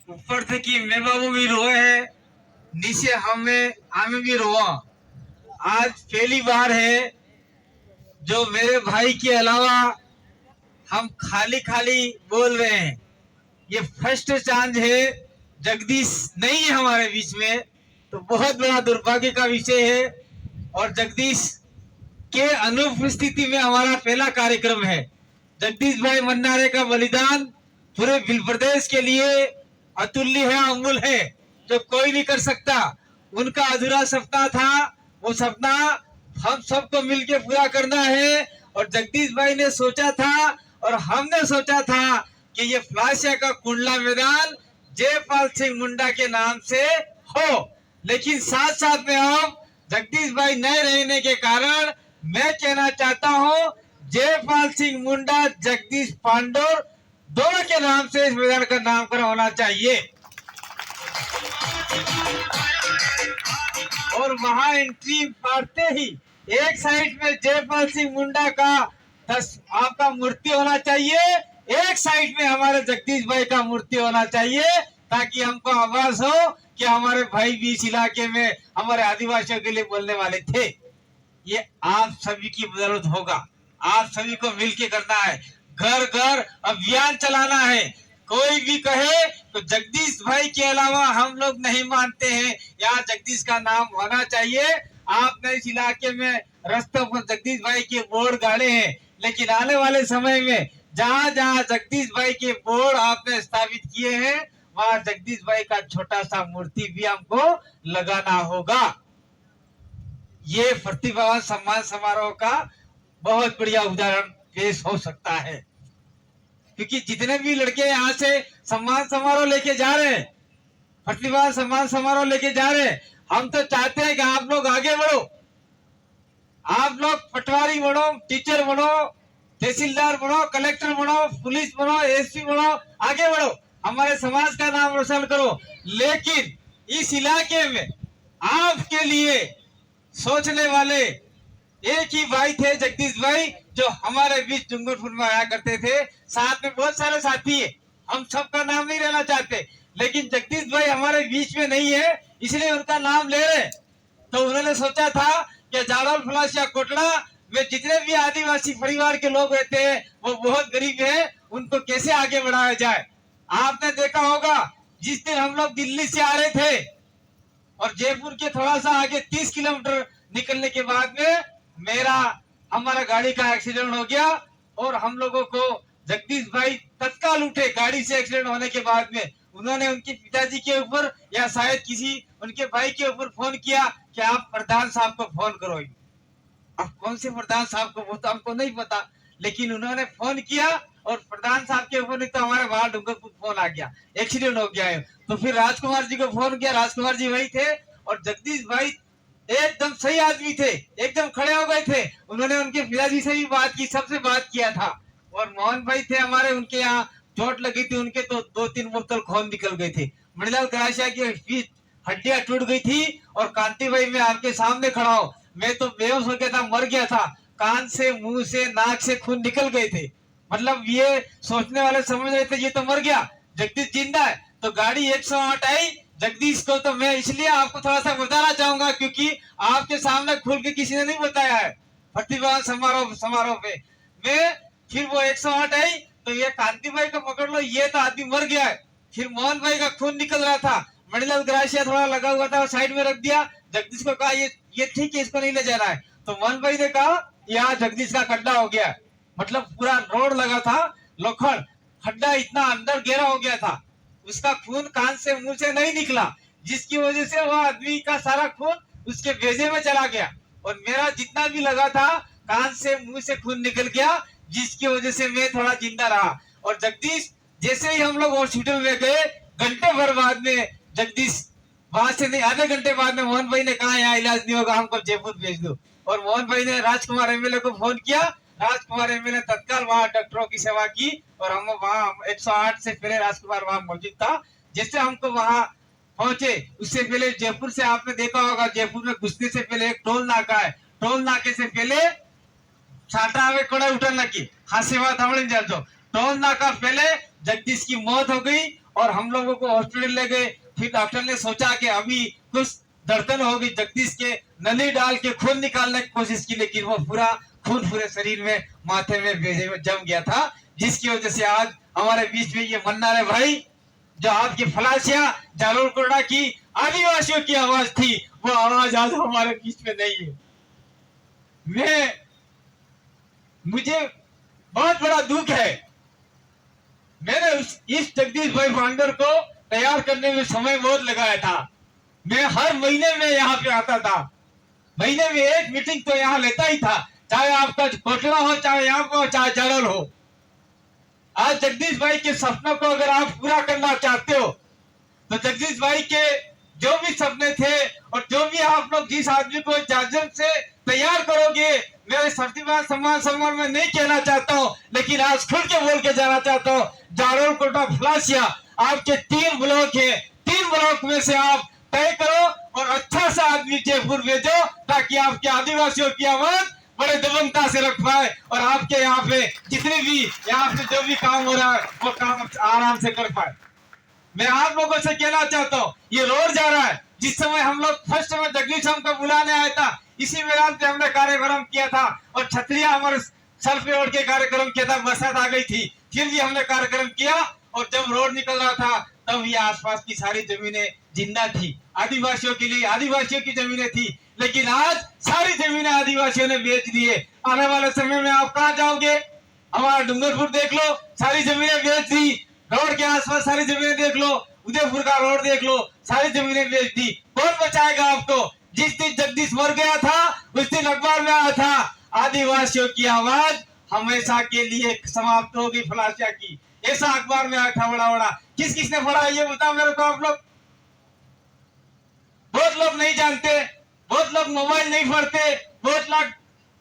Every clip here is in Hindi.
ऊपर से कि मैं बाबू भी रोए है, नीचे हमें भी रोआ। आज पहली बार है जो मेरे भाई के अलावा हम खाली खाली बोल रहे हैं। ये फर्स्ट चांस है, जगदीश नहीं है हमारे बीच में, तो बहुत बड़ा दुर्भाग्य का विषय है। और जगदीश के अनुपस्थिति में हमारा पहला कार्यक्रम है। जगदीश भाई मन्नारे का बलिदान पूरे भिल प्रदेश के लिए अतुल्य है, अमूल है, जो कोई नहीं कर सकता। उनका अधूरा सपना था, वो सपना हम सबको मिलकर पूरा करना है। और जगदीश भाई ने सोचा था और हमने सोचा था कि ये फ्लासिया का कुंडला मैदान जयपाल सिंह मुंडा के नाम से हो। लेकिन साथ साथ में हम जगदीश भाई नए रहने के कारण मैं कहना चाहता हूं, जयपाल सिंह मुंडा जगदीश पांडोर दोनों के नाम से इस मैदान का नामकरण होना चाहिए। और वहां एंट्री मारते ही एक साइड में जयपाल सिंह मुंडा का आपका मूर्ति होना चाहिए, एक साइड में हमारे जगदीश भाई का मूर्ति होना चाहिए, ताकि हमको आवाज हो कि हमारे भाई भी इस इलाके में हमारे आदिवासियों के लिए बोलने वाले थे। ये आप सभी की बदौलत होगा, आप सभी को मिलके करना है, घर घर अभियान चलाना है। कोई भी कहे तो जगदीश भाई के अलावा हम लोग नहीं मानते हैं, यहाँ जगदीश का नाम होना चाहिए। आपने इस इलाके में रास्तों पर जगदीश भाई के बोर्ड गाड़े हैं, लेकिन आने वाले समय में जहाँ जहाँ जगदीश भाई के बोर्ड आपने स्थापित किए हैं, वहाँ जगदीश भाई का छोटा सा मूर्ति भी हमको लगाना होगा। ये प्रतिभावान सम्मान समारोह का बहुत बढ़िया उदाहरण पेश हो सकता है, क्योंकि जितने भी लड़के यहाँ से सम्मान समारोह लेके जा रहे हैं, प्रतिभा सम्मान समारोह लेके जा रहे हैं, हम तो चाहते हैं कि आप लोग आगे बढ़ो, आप लोग पटवारी बनो, टीचर बनो, तहसीलदार बनो, कलेक्टर बनो, पुलिस बनो, एसपी बनो, आगे बढ़ो, हमारे समाज का नाम रोशन करो। लेकिन इस इलाके में आपके लिए सोचने वाले एक ही भाई थे, जगदीश भाई, जो हमारे बीच डूंगरपुर में आया करते थे। साथ में बहुत सारे साथी है, हम सबका नाम नहीं लेना चाहते, लेकिन जगदीश भाई हमारे बीच में नहीं है, इसलिए उनका नाम ले रहे। तो उन्होंने सोचा था कि जाड़ोल फ्लासिया कोटड़ा में जितने भी आदिवासी परिवार के लोग रहते हैं वो बहुत गरीब है, उनको कैसे आगे बढ़ाया जाए। आपने देखा होगा जिस दिन हम लोग दिल्ली से आ रहे थे और जयपुर के थोड़ा सा आगे 30 किलोमीटर निकलने के बाद में हमारा गाड़ी का एक्सीडेंट हो गया और हम लोगों को जगदीश भाई तत्काल उठे। गाड़ी से एक्सीडेंट होने के बाद में उन्होंने उनके पिताजी के ऊपर या शायद किसी उनके भाई के ऊपर फोन किया कि आप प्रधान साहब को फोन करो। अब कौन से प्रधान साहब को, वो तो हमको नहीं पता, लेकिन उन्होंने फोन किया और प्रधान साहब के ऊपर नहीं तो हमारे बाहर डूंगरपुर फोन आ गया, एक्सीडेंट हो गया है। तो फिर राजकुमार जी को फोन किया, राजकुमार जी वही थे और जगदीश भाई एकदम सही आदमी थे, एकदम खड़े हो गए थे। उन्होंने उनके पिताजी से भी बात की, सबसे बात किया था। और मोहन भाई थे हमारे, उनके यहाँ चोट लगी थी, उनके तो 2-3 बोतल खून निकल गए थे। मणिलाल कराशिया की हड्डियां टूट गई थी। और कांति भाई मैं आपके सामने खड़ा हूँ, मैं तो बेहोश हो गया था, मर गया था, कान से, मुंह से, नाक से खून निकल गए थे। मतलब ये सोचने वाले समझ रहे थे ये तो मर गया, जगदीश जिंदा है। तो गाड़ी 108 आई जगदीश को, तो मैं इसलिए आपको थोड़ा सा बताना चाहूंगा क्योंकि आपके सामने खुल के किसी ने नहीं बताया है प्रतिभा समारोह पे। मैं फिर वो 108 आई तो ये कांति भाई को पकड़ लो, ये तो आदमी मर गया है। फिर मोहन भाई का खून निकल रहा था, मणिलाल ग्रासिया थोड़ा लगा हुआ था, साइड में रख दिया। जगदीश को कहा ये ठीक है, इसको नहीं ले जाना है। तो मोहन भाई ने कहा यहाँ जगदीश का खड्डा हो गया, मतलब पूरा रोड लगा था लोखंड, खड्डा इतना अंदर गहरा हो गया था, उसका खून कान से मुंह से नहीं निकला, जिसकी वजह से वह आदमी का सारा खून उसके भेजे में चला गया। और मेरा जितना भी लगा था कान से मुंह से खून निकल गया, जिसकी वजह से मैं थोड़ा जिंदा रहा। और जगदीश जैसे ही हम लोग हॉस्पिटल में गए, घंटे भर बाद में जगदीश वहां से नहीं, आधे घंटे बाद में मोहन भाई ने कहा यहाँ इलाज नहीं होगा, हमको जयपुर भेज दो। और मोहन भाई ने राजकुमार एमएलए को फोन किया, राजकुमार एमएलए तत्काल वहां डॉक्टरों की सेवा की और हम वहां 108 से पहले राजकुमार वहां मौजूद था। जैसे हमको वहां पहुंचे उससे पहले जयपुर से आपने देखा होगा, जयपुर में घुसने से पहले एक टोल नाका है, टोल नाके से पहले छाटा में कड़ा उठा की हाथ से बात हमने टोल नाका पहले जगदीश की मौत हो गई और हम लोगों को हॉस्पिटल ले गए। फिर डॉक्टर ने सोचा कि अभी कुछ धड़कन होगी, जगदीश के नली डाल के खून निकालने की कोशिश की, लेकिन वो पूरा खून पूरे शरीर में, माथे में, भेजे में जम गया था, जिसकी वजह से आज हमारे बीच में ये मन्नारे भाई, जो आपकी फलासिया जालोर कोड़ा की आदिवासियों की आवाज थी, वो आवाज आज हमारे बीच में नहीं है। मुझे बहुत बड़ा दुख है। मैंने इस जगदीश भाई भांडर को तैयार करने में समय बहुत लगाया था। मैं हर महीने में यहाँ पे आता था, महीने में एक मीटिंग तो यहाँ लेता ही था, चाहे आपका कोटला हो, चाहे यहाँ हो, चाहे जालोर हो। आज जगदीश भाई के सपनों को अगर आप पूरा करना चाहते हो तो जगदीश भाई के जो भी सपने थे और जो भी आप लोग जिस आदमी को जाजम से तैयार करोगे, मेरे शक्तिमान सम्मान में नहीं कहना चाहता हूँ, लेकिन आज खुल के बोल के जाना चाहता हूँ, जालोर कोटा फलासिया आपके 3 ब्लॉक है, 3 ब्लॉक में से आप तय करो और अच्छा सा आदमी जयपुर भेजो, ताकि आपके आदिवासियों की आवाज बड़े दबंगता से रख पाए और आपके यहाँ पे जितने भी यहाँ पे जो भी काम हो रहा है वो काम आराम से कर पाए। मैं आप लोगों से कहना चाहता हूँ, ये रोड जा रहा है। जिस समय हम लोग फर्स्ट समय जगदीश हमको बुलाने आया था, इसी मैदान पे हमने कार्यक्रम किया था और छतरिया हमारे सर पे ओढ़ के कार्यक्रम किया था। बरसात आ गई थी, फिर भी हमने कार्यक्रम किया और जब रोड निकल रहा था तब ये आसपास की सारी जमीनें जिंदा थी, आदिवासियों के लिए आदिवासियों की जमीनें थी, लेकिन आज सारी जमीनें आदिवासियों ने बेच दी है। आने वाले समय में आप कहाँ जाओगे? हमारा डूंगरपुर देख लो, सारी जमीनें बेच दी। रोड के आसपास सारी जमीनें देख लो, उदयपुर का रोड देख लो, सारी जमीनें बेच दी। कौन बचाएगा आपको? जिस दिन जगदीश मर गया था उस दिन अखबार में आया था, आदिवासियों की आवाज हमेशा के लिए समाप्त होगी फलासिया की, ऐसा अखबार में आया था बड़ा बड़ा। किस किसने पढ़ा ये बताओ मेरे को आप लोग? बहुत लोग नहीं जानते, बहुत लोग मोबाइल नहीं पढ़ते, बहुत लोग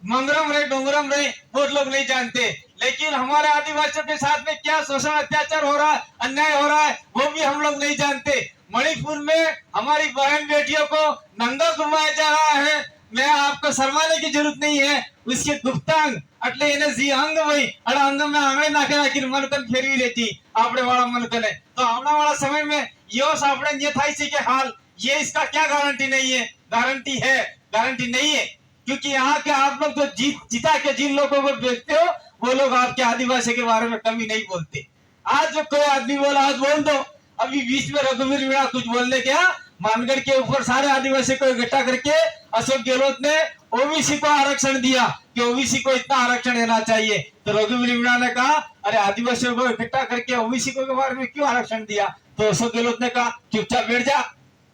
मंगरम रहे डोंगरम रहे, बहुत लोग नहीं जानते। लेकिन हमारे आदिवासियों के साथ में क्या शोषण अत्याचार हो रहा है, अन्याय हो रहा है, वो भी हम लोग नहीं जानते। मणिपुर में हमारी बहन बेटियों को नंगा घुमाया जा रहा है। मैं आपको शर्माने की जरूरत नहीं है, उसके गुप्तांग એટલે એને जी अंग वही अड़ा अंग में आंगळे नाखे नाखीने मनकन फेरवी लेती आपड़े वाला मनकन है। तो आने वाला समय में यो सापड़े ये थाई सी के हाल, ये इसका क्या गारंटी नहीं है? गारंटी है, गारंटी नहीं है, क्योंकि यहाँ के आप लोग जो जिता के जिन लोगों को बेचते हो वो लोग आपके आदिवासी के बारे में कमी नहीं बोलते। आज जो कोई आदमी बोला आज बोल दो। अभी बीच में रघुवीर मीणा कुछ बोलने क्या, मानगढ़ के ऊपर सारे आदिवासी को इकट्ठा करके अशोक गहलोत ने ओबीसी को आरक्षण दिया कि ओबीसी को इतना आरक्षण देना चाहिए। तो रघुवीर मीणा ने कहा अरे आदिवासियों को इकट्ठा करके ओबीसी को के बारे में क्यों आरक्षण दिया? तो अशोक गहलोत ने कहा चुपचाप बैठ जा,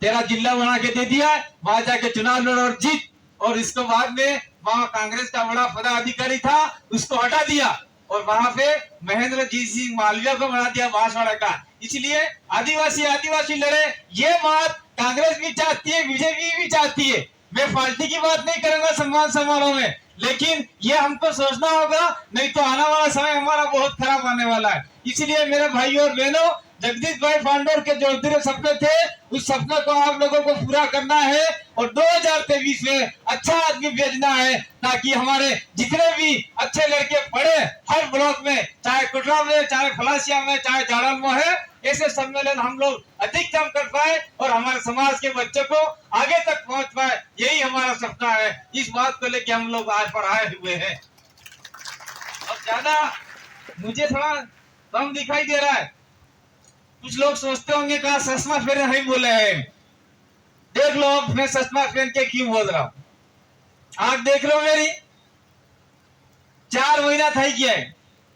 तेरा जिला बना के दे दिया है, वहां जाके चुनाव लड़ और जीत। और इसको बाद में वहां कांग्रेस का बड़ा पदाधिकारी था, उसको हटा दिया और वहां पे महेंद्र जीत सिंह मालविया को बना दिया बांसवाड़ा का। इसलिए आदिवासी आदिवासी लड़े, ये बात कांग्रेस भी चाहती है, बीजेपी भी चाहती है। मैं पार्टी की बात नहीं करूंगा सम्मान समारोह में, लेकिन ये हमको सोचना होगा, नहीं तो आने वाला समय हमारा बहुत खराब आने वाला है। इसलिए मेरे भाइयों और बहनों, जगदीश भाई भांडर के जो अधूरे सपने थे उस सपने को आप लोगों को पूरा करना है और 2023 में अच्छा आदमी भेजना है, ताकि हमारे जितने भी अच्छे लड़के पढ़े हर ब्लॉक में, चाहे कुटरा में, चाहे फलासिया में, चाहे जाड़ल में है, ऐसे सम्मेलन हम लोग अधिकतम कर पाए और हमारे समाज के बच्चों को आगे तक पहुंच पाए, यही हमारा सपना है। इस बात को लेकर हम लोग आज पर आए हुए हैं। अब ज्यादा मुझे थोड़ा कम दिखाई दे रहा है, कुछ लोग सोचते होंगे कहा चश्मा पहने नहीं बोले हैं। देख लो मैं चश्मा पहन के क्यों बोल रहा हूं, आंख देख लो मेरी। 4 महीना થઈ ગયા,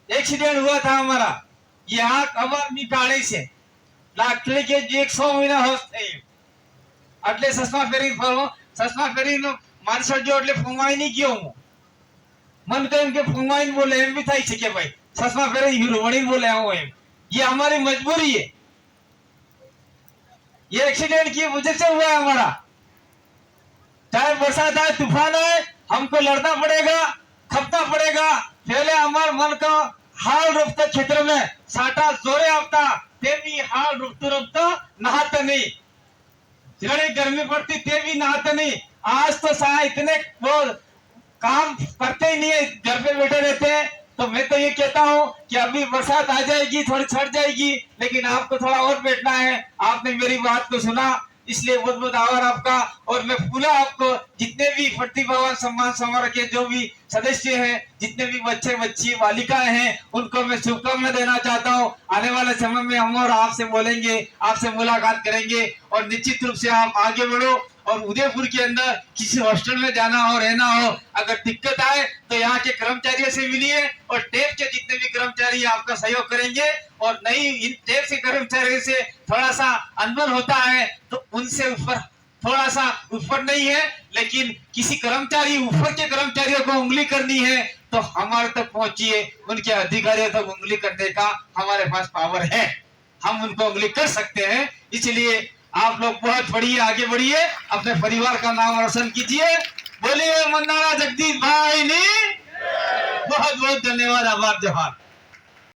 एक्सीडेंट हुआ था हमारा, ये आंख अमर निकाले से लाखले के 100 महीना होश થઈ એટલે ચશ્મા પહેરી ફરો। ચશ્મા પહેરીનો મારી સજો એટલે ફુમાઈ નહીં ગયો હું, મન કેમ કે ફુમાઈ બોલે એમ भी થઈ શકે ભાઈ, ચશ્મા પહેરી હીરો વણી बोले આવો એમ, ये हमारी मजबूरी है। ये एक्सीडेंट की वजह से हुआ है हमारा, चाहे बरसात आए तूफान आए हमको लड़ना पड़ेगा, खपना पड़ेगा। पहले हमारे मन का हाल रुकता क्षेत्र में साटा जोरे आता, ते भी हाल रुकते रुकता नहाते नहीं, जड़े गर्मी पड़ती ते भी नहाते नहीं। आज तो इतने वो काम करते ही नहीं है, घर पे बैठे रहते हैं, तो मैं तो ये कहता हूँ कि अभी बरसात आ जाएगी, थोड़ी छट जाएगी, लेकिन आपको थोड़ा और बैठना है। आपने मेरी बात को सुना, इसलिए बहुत बहुत आभार आपका। और मैं पूरा आपको जितने भी प्रतिभावान सम्मान समारोह के जो भी सदस्य हैं, जितने भी बच्चे बच्ची बालिकाएं हैं, उनको मैं शुभकामना देना चाहता हूँ। आने वाले समय में हम और आपसे बोलेंगे, आपसे मुलाकात करेंगे, और निश्चित रूप से आप आगे बढ़ो। और उदयपुर के अंदर किसी हॉस्टल में जाना हो, रहना हो, अगर दिक्कत आए तो यहाँ के कर्मचारियों से मिलिए, और टेप के जितने भी कर्मचारी आपका सहयोग करेंगे। और नहीं, इन टेप के कर्मचारियों से थोड़ा सा अनबन होता है तो उनसे ऊपर, थोड़ा सा ऊपर नहीं है, लेकिन किसी कर्मचारी ऊपर के कर्मचारियों को उंगली करनी है तो हमारे तक पहुंचिए, उनके अधिकारियों तक उंगली करने का हमारे पास पावर है, हम उनको उंगली कर सकते हैं। इसलिए आप लोग बहुत बढ़िए, आगे बढ़िए, अपने परिवार का नाम रोशन कीजिए। बोलिए मंदाना जगदीश भाई ने बहुत बहुत धन्यवाद, आभार, जोहार।